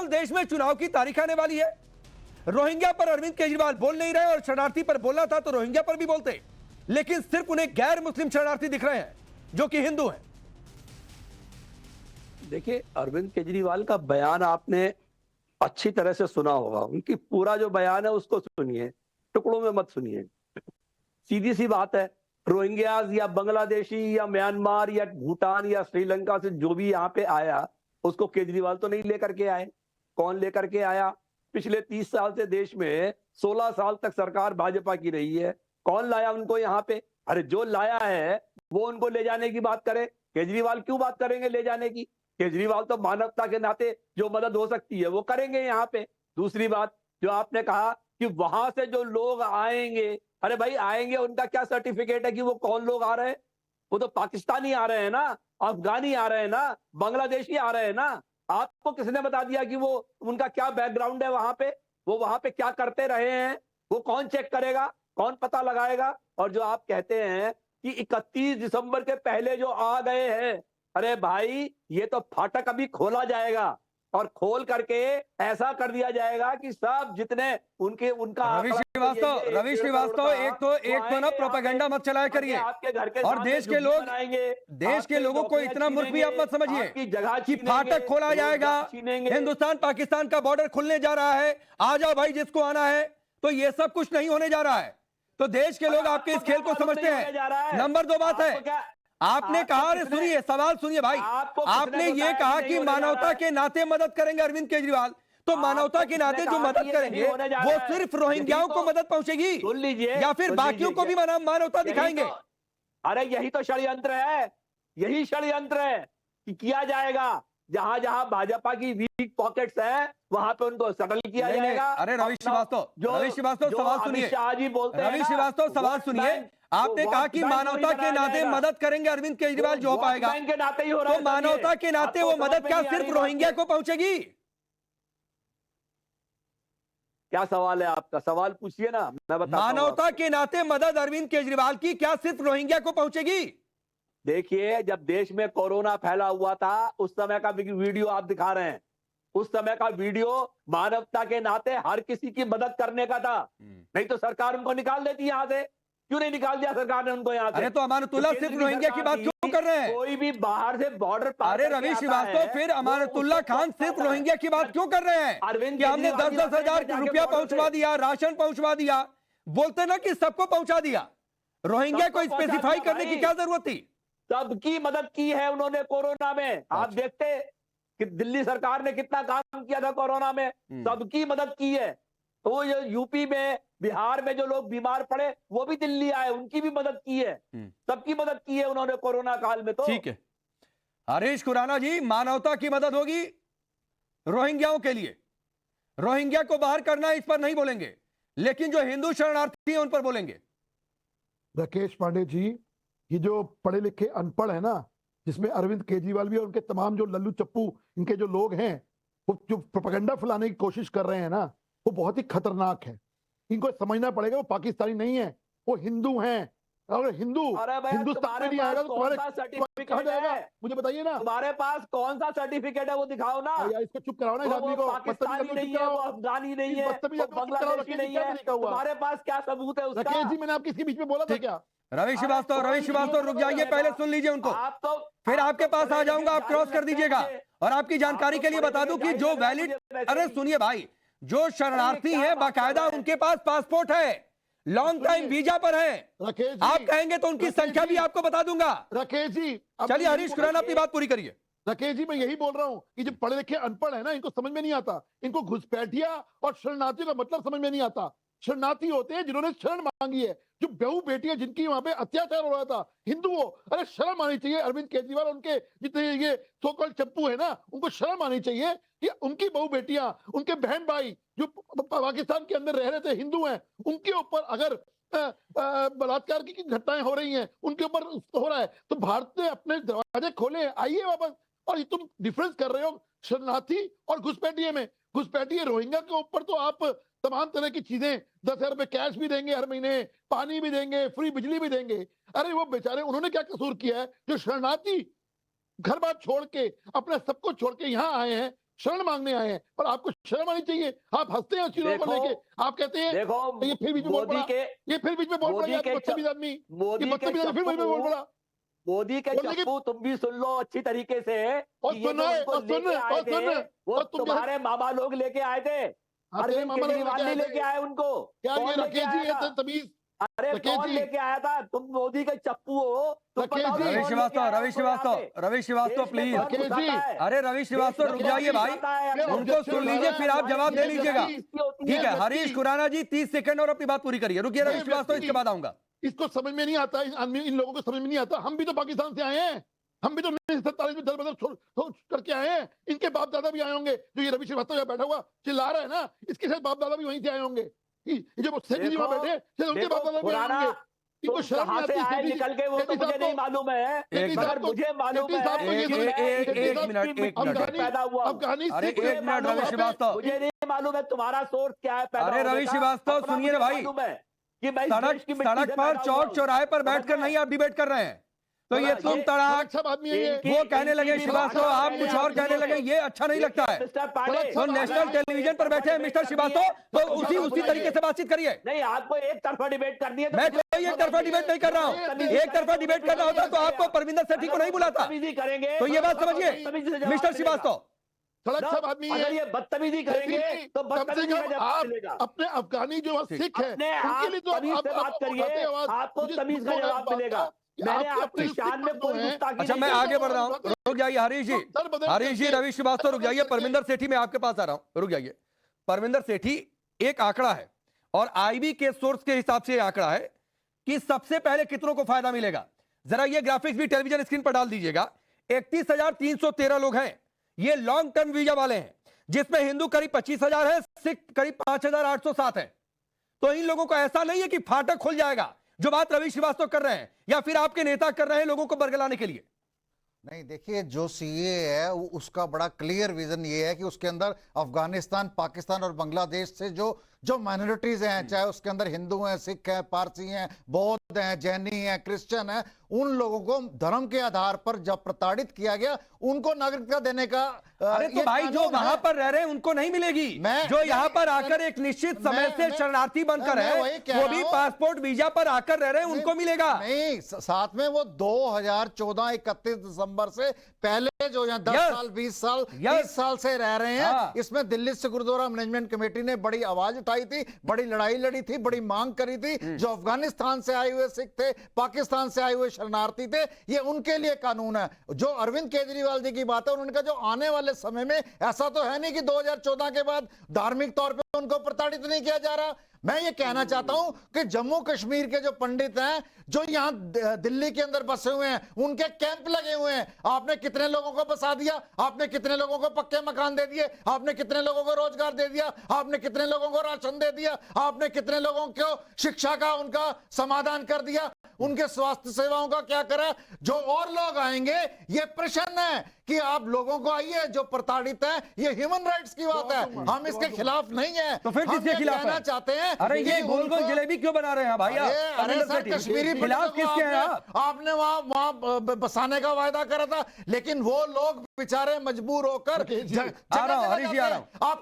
देश में चुनाव की तारीख आने वाली है। रोहिंग्या पर अरविंद केजरीवाल बोल नहीं रहे और शरणार्थी पर बोलना था तो रोहिंग्या पर भी बोलते, लेकिन सिर्फ उन्हें गैर मुस्लिम शरणार्थी दिख रहे हैं जो कि हिंदू हैं। देखिए, अरविंद केजरीवाल का बयान आपने अच्छी तरह से सुना होगा। उनकी पूरा जो बयान है उसको सुनिए, टुकड़ों में मत सुनिए। सीधी सी बात है, रोहिंग्याज या बांग्लादेशी या म्यांमार या भूटान या श्रीलंका से जो भी यहाँ पे आया उसको केजरीवाल तो नहीं लेकर के आए। कौन लेकर के आया? पिछले 30 साल से देश में 16 साल तक सरकार भाजपा की रही है। कौन लाया उनको यहाँ पे? अरे जो लाया है वो उनको ले जाने की बात करे। केजरीवाल क्यों बात करेंगे ले जाने की? केजरीवाल तो मानवता के नाते जो मदद हो सकती है वो करेंगे यहाँ पे। दूसरी बात, जो आपने कहा कि वहां से जो लोग आएंगे, अरे भाई आएंगे, उनका क्या सर्टिफिकेट है कि वो कौन लोग आ रहे हैं? वो तो पाकिस्तानी आ रहे हैं ना, अफगानी आ रहे हैं ना, बांग्लादेशी आ रहे हैं ना। आपको किसने बता दिया कि वो उनका क्या बैकग्राउंड है वहां पे, वो वहां पे क्या करते रहे हैं? वो कौन चेक करेगा, कौन पता लगाएगा? और जो आप कहते हैं कि 31 दिसंबर के पहले जो आ गए हैं, अरे भाई ये तो फाटक अभी खोला जाएगा और खोल करके ऐसा कर दिया जाएगा कि सब जितने उनका रवि श्रीवास्तव एक तो ना प्रोपेगेंडा मत चलाया करिए। आपके घर के और देश के लोगों को इतना मूर्ख भी आप मत समझिए कि फाटक खोला जाएगा, हिंदुस्तान पाकिस्तान का बॉर्डर खुलने जा रहा है, आ जाओ भाई जिसको आना है। तो ये सब कुछ नहीं होने जा रहा है। तो देश के लोग आपके इस खेल को समझते हैं। नंबर 2 बात है, आपने कहा, अरे सुनिए, सवाल सुनिए भाई, आपने ये कहा कि मानवता के नाते मदद करेंगे अरविंद केजरीवाल। तो मानवता के नाते जो मदद करेंगे वो सिर्फ रोहिंग्याओं को मदद पहुंचेगी या फिर बाकियों को भी मानवता दिखाएंगे? अरे यही तो षड्यंत्र है, यही षड्यंत्र है कि किया जाएगा। जहां जहां भाजपा की वीक पॉकेट्स है वहां पे उनको सेटल किया जाएगा। अरे रवि श्रीवास्तव सवाल सुनिए, रवि श्रीवास्तव सवाल सुनिए। आपने कहा कि मानवता के नाते मदद करेंगे अरविंद केजरीवाल जो हो पाएगा, तो मानवता के नाते वो मदद क्या सिर्फ रोहिंग्या को पहुंचेगी? क्या सवाल है आपका? सवाल पूछिए ना, मैं बताता हूं। मानवता के नाते मदद अरविंद केजरीवाल की क्या सिर्फ रोहिंग्या को पहुंचेगी? देखिए, जब देश में कोरोना फैला हुआ था उस समय का वीडियो आप दिखा रहे हैं। उस समय का वीडियो मानवता के नाते हर किसी की मदद करने का था। नहीं तो सरकार उनको निकाल देती यहां से। क्यों नहीं निकाल दिया सरकार ने उनको यहाँ से? अरे तो अमानतुल्लाह सिर्फ रोहिंग्या की बात क्यों कर रहे हैं? कोई भी बाहर से बॉर्डर पार, अरे रवि श्रीवास्तव, फिर अमानतुल्लाह खान सिर्फ रोहिंग्या की बात क्यों कर रहे हैं? कि हमने 10-10 हजार रुपया पहुंचवा दिया, राशन पहुंचवा दिया, बोलते ना कि सबको पहुंचा दिया। रोहिंग्या को स्पेसिफाई करने की क्या जरूरत थी? सबकी मदद की है उन्होंने कोरोना में। आप देखते कि दिल्ली सरकार ने कितना काम किया था कोरोना में, सबकी मदद की है। तो ये यूपी में, बिहार में जो लोग बीमार पड़े वो भी दिल्ली आए, उनकी भी मदद की है। सबकी मदद की है उन्होंने कोरोना काल में। तो ठीक है हरीश खुराना जी, मानवता की मदद होगी रोहिंग्याओं के लिए। रोहिंग्या को बाहर करना इस पर नहीं बोलेंगे, लेकिन जो हिंदू शरणार्थी हैं उन पर बोलेंगे। राकेश पांडे जी, ये जो पढ़े लिखे अनपढ़ है ना, जिसमें अरविंद केजरीवाल भी और उनके तमाम जो लल्लू चप्पू इनके जो लोग हैं, वो जो प्रोपेगेंडा फैलाने की कोशिश कर रहे हैं ना, वो बहुत ही खतरनाक है। इनको समझना पड़ेगा वो पाकिस्तानी नहीं है, वो हिंदू हैं। अगर हिंदू हिंदुस्तान में नहीं आएगा तो तुम्हारे कहाँ जाएगा? मुझे बताइए ना, तुम्हारे पास कौन सा सर्टिफिकेट है वो दिखाओ ना। या इसको चुप कराओ ना इस आदमी को। पाकिस्तानी नहीं है, वो अफगानी नहीं है, वो बांग्लादेशी नहीं है। तुम्हारे पास क्या सबूत है उसका? राकेश जी, मैंने आपके इसके बीच में बोला था क्या? रवि श्रीवास्तव रुक जाइए, पहले सुन लीजिए उनको, फिर आपके पास आ जाऊंगा, आप क्रॉस कर दीजिएगा। और आपकी जानकारी के लिए बता दूं कि जो वैलिड, अरे सुनिए भाई, जो शरणार्थी हैं बाकायदा उनके पास पासपोर्ट है, लॉन्ग टाइम वीजा पर है। आप कहेंगे तो उनकी संख्या भी आपको बता दूंगा। राकेश जी, चलिए हरीश खुराना अपनी बात पूरी करिए। राकेश जी, मैं यही बोल रहा हूँ कि जो पढ़े लिखे अनपढ़ है ना, इनको समझ में नहीं आता। इनको घुसपैठिया और शरणार्थी का मतलब समझ में नहीं आता। शरणार्थी होते हैं जिन्होंने शरण मांगी है, जो बहू बेटी है जिनकी वहां पे अत्याचार हो रहा था, हिंदू हो। अरे शर्म आनी चाहिए अरविंद केजरीवाल, उनके जितने ये सो कॉल्ड चप्पू है ना, उनको शर्म आनी चाहिए कि उनकी बहू बेटियां, उनके बहन भाई जो पाकिस्तान के अंदर रह रहे थे, हिंदू हैं, उनके ऊपर अगर बलात्कार की घटनाएं हो रही हैं, उनके ऊपर हो रहा है, तो भारत ने अपने दरवाजे खोले हैं, आइए वापस। और ये तुम डिफरेंस कर रहे हो शरणार्थी और घुसपैठिए में। घुसपैठिए रोहिंग्या के ऊपर तो आप तमाम तरह की चीजें, 10,000 रुपए कैश भी देंगे हर महीने, पानी भी देंगे, फ्री बिजली भी देंगे। अरे वो बेचारे, उन्होंने क्या कसूर किया है? जो शरणार्थी घर बार छोड़ के, अपने सब कुछ छोड़ के यहाँ आए हैं, शरण मांगने आए हैं, और आपको शर्म आनी चाहिए। आप हंसते हैं उस चीजों को देखो, लेके, आप कहते हैं देखो ये फिर बीच में बोल मोदी पड़ा, के ये फिर बीच में बोल पड़ा, मोदी ये के बदतमीज आदमी, ये मोदी के बदतमीज आदमी फिर बीच में बोल पड़ा। मोदी के बोलने की- चप्पू तुम भी सुन लो अच्छी तरीके से और कि ये सुनो, जो उनको और सुनो, लेके आए और थे, सुनो, वो और तुम तुम्हारे मामा लोग लेके आए थे। आपके अरविंद मामा लोग केजरीवाल नहीं लेके लेके आए आए उनको। क्या ये कौन लेके राकेश आया जी था? ये तमीज? अरे राकेश कौन जी। लेके आया था? तुम मोदी के चप्पू हो। तुम राकेश बताओ जी। ना रवि कौन श्रीवास्तव, लेके आया रवि उनको यहाँ श्रीवास्तव, पे? रवि श्रीवास्तव देश में प्लीज। कौन राकेश घुसाता जी। है? अरे रवि श्रीवास्तव देश रुक में जाइए कौन भाई, घुसाता है? ये उनको सुन लीजिए फिर आप जवाब दे लीजिएगा। ठीक है, हरीश खुराना जी 30 सेकंड और अपनी बात पूरी करिए। रुकिए रवि ये श्रीवास्तव, व्यक्ति- इसके बाद आऊंगा। इसको समझ में नहीं आता, इन लोगों को समझ में नहीं आता। हम भी तो पाकिस्तान से आए हैं, हम भी तो 1947 में दल बदल छोड़ करके आए हैं। इनके बाप दादा भी आए होंगे। जो ये रवि श्रीवास्तव यहाँ बैठा हुआ चिल्ला रहा है ना, इसके शायद बाप दादा भी वहीं से आए होंगे। ये जो सेठी जी वहाँ बैठे शायद उनके बाप दादा भी आए होंगे। इनको शर्म नहीं कहाँ से आती। आए सेठी- निकल के वो तो सेठी मुझे साहब नहीं को- मालूम है, एक मगर मिनट, मुझे मालूम सेठी साहब को ये है कि समझ- मैं एक किस मिनट, मिट्टी एक में मिनट। पैदा हुआ हूँ। अफगानी अरे सिख- एक मिनट रवि श्रीवास्तव, मुझे नहीं मालूम है तुम्हारा सोर्स क्या है पैदा अरे होने रवि का। श्रीवास्तव, अपना सुनिए ना मुझे भाई। मालूम है कि मैं इस देश सड़क की मिट्टी सड़क से पर पैदा हुआ चौक हूँ। चौराहे पर समझ बैठकर गए? नहीं आप डिबेट कर रहे हैं। तो ये तुम ये- तड़ाक, सब आदमी है ये। इनकी- वो कहने लगे इनकी श्रीवास्तव, भाषा आप पहले कुछ और आप कहने लगे, ये अच्छा नहीं लगता है। मिस्टर पांडे, तो नेशनल टेलीविजन पर बैठे हैं मिस्टर श्रीवास्तव, तो उसी तरीके से बातचीत करिए। नहीं आपको एक तरफा डिबेट करनी है तो मैं मुझे- कोई एक तरफा डिबेट नहीं कर रहा हूँ। एक तरफा डिबेट करना होता तो आपको परविंदर सेठी को नहीं बुलाता। बदतमीजी करेंगे तो ये बात समझिए बदतमीजी से जवाब मिस्टर मिलेगा। श्रीवास्तव। सड़क सब आदमी अगर है। ये बदतमीजी करेंगे तो कम से बदतमीजी का कम जवाब आप मिलेगा। अपने अफगानी जो सिख है अपने उनके आप लिए तो तमीज से बात करिए, आपको तमीज का जवाब मिलेगा। मैंने आपकी शान में कोई गुस्ताखी अच्छा, नहीं मैं की। आगे बढ़ रहा हूँ, रुक जाइए हरीश जी। हरीश जी, रवि श्रीवास्तव रुक जाइए। परविंदर सेठी, मैं आपके पास आ रहा हूँ, रुक जाइए। परविंदर सेठी, एक आंकड़ा है और आईबी के सोर्स के हिसाब से आंकड़ा है कि सबसे पहले कितनों को फायदा मिलेगा। जरा ये ग्राफिक्स भी टेलीविजन स्क्रीन पर डाल दीजिएगा। 31,313 लोग हैं, ये लॉन्ग टर्म वीजा वाले हैं, जिसमें हिंदू करीब 25,000 है, सिख करीब 5,807 है। तो इन लोगों को ऐसा नहीं है कि फाटक खुल जाएगा, जो बात रवि श्रीवास्तव कर रहे हैं या फिर आपके नेता कर रहे हैं लोगों को बरगलाने के लिए। नहीं, देखिए, जो सीए है उसका बड़ा क्लियर विजन ये है कि उसके अंदर अफगानिस्तान, पाकिस्तान और बांग्लादेश से जो माइनॉरिटीज हैं, चाहे उसके अंदर हिंदू हैं, सिख हैं, पारसी हैं, बौद्ध हैं, जैनी हैं, क्रिश्चियन हैं, उन लोगों को धर्म के आधार पर जब प्रताड़ित किया गया, उनको नागरिकता देने का अरे तो ये भाई जो कानून वहां है। पर रह रहे हैं उनको नहीं मिलेगी। जो यहाँ पर आकर एक निश्चित समय से शरणार्थी बनकर है, वो भी पासपोर्ट वीजा पर आकर रह रहे हैं, उनको मिलेगा। नहीं, साथ में वो 2014 31 दिसंबर से पहले जो यहाँ 10 साल 20 साल 30 साल से रह रहे हैं, इसमें दिल्ली से गुरुद्वारा मैनेजमेंट कमेटी ने बड़ी आवाज उठाई थी, बड़ी लड़ाई लड़ी थी, बड़ी मांग करी थी। जो अफगानिस्तान से आए हुए सिख थे, पाकिस्तान से आए हुए शरणार्थी थे, ये उनके लिए कानून है। जो अरविंद केजरीवाल जी की बात है, उन्होंने कहा जो आने वाले समय में ऐसा तो है नहीं कि 2014 के बाद धार्मिक तौर पे उनको प्रताड़ित नहीं किया जा रहा। मैं ये कहना चाहता हूं कि जम्मू कश्मीर के जो पंडित हैं, जो यहां दिल्ली के अंदर बसे हुए हैं, उनके कैंप लगे हुए हैं। आपने कितने लोगों को बसा दिया? आपने कितने लोगों को पक्के मकान दे दिए? आपने कितने लोगों को रोजगार दे दिया? आपने कितने लोगों को राशन दे दिया? आपने कितने लोगों को शिक्षा का उनका समाधान कर दिया? उनके स्वास्थ्य सेवाओं का क्या करा? जो और लोग आएंगे, ये प्रश्न है कि आप लोगों को आइए जो प्रताड़ित है, ये ह्यूमन राइट्स की बात है, हम इसके खिलाफ नहीं है। तो फिर किसके खिलाफ कहना है? चाहते हैं अरे ये गोल गोल उनको- जलेबी क्यों बना रहे हैं भाई? अरे सर, कश्मीरी खिलाफ पंडितों को किसके हैं आप? आपने वहां बसाने का वायदा करा था, लेकिन वो लोग बेचारे मजबूर होकर आ रहा हूं, हरीश जी, आ रहा हूं। आप